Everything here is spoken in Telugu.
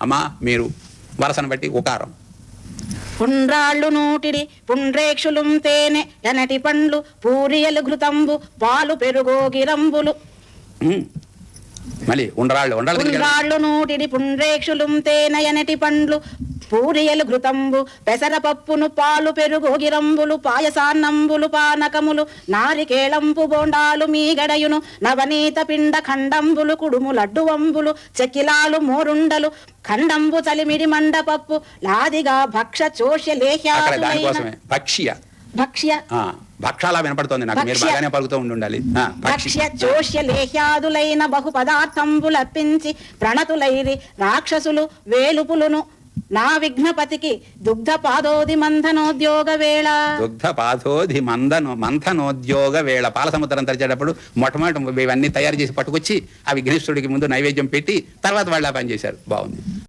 అమ్మా మీరు వరసను బట్టి ఉకారం. పుండ్రాళ్ళు నూటిడి పుండ్రేక్షులు తేనె ఎనటి పండ్లు పూరియలు ఘృతంబు పాలు పెరుగోగిరంబులు. మళ్ళీ ఉండ్రాళ్ళు నూటిడి పుండ్రేక్షులు తేనె ఎనటి పండ్లు పూరియలు ఘృతంబు పెసరపప్పును పాలు పెరుగోగిరంబులు పాయసాన్నంబులు పానకములు నారికేళంపు బోండాలు మీగడయును నవనీత పిండ ఖండంబులు కుడుము లడ్డువంబులు చెక్కిలాలు మోరుండలు ఖండంబు చలిమిడి మండపప్పు లాదిగా భక్ష చోష్య భక్షాలా వినపడుతోంది నాకు, మీరు బాగానే పలుకుతూ ఉండాలి. భక్ష్య చోష్య లేహ్యాదులైన బహు పదార్థంబులర్పించి ప్రణతులైరి రాక్షసులు వేలుపులును నా విఘ్నపతికి దుగ్ధ పాదోది మంథనోద్యోగ వేళ. మంథనోద్యోగ వేళ. పాల సముద్రం తెరిచేటప్పుడు మొట్టమొదటి ఇవన్నీ తయారు చేసి పట్టుకొచ్చి ఆ విఘ్నేశ్వరుడికి ముందు నైవేద్యం పెట్టి తర్వాత వాళ్ళు ఆ పని చేశారు. బాగుంది.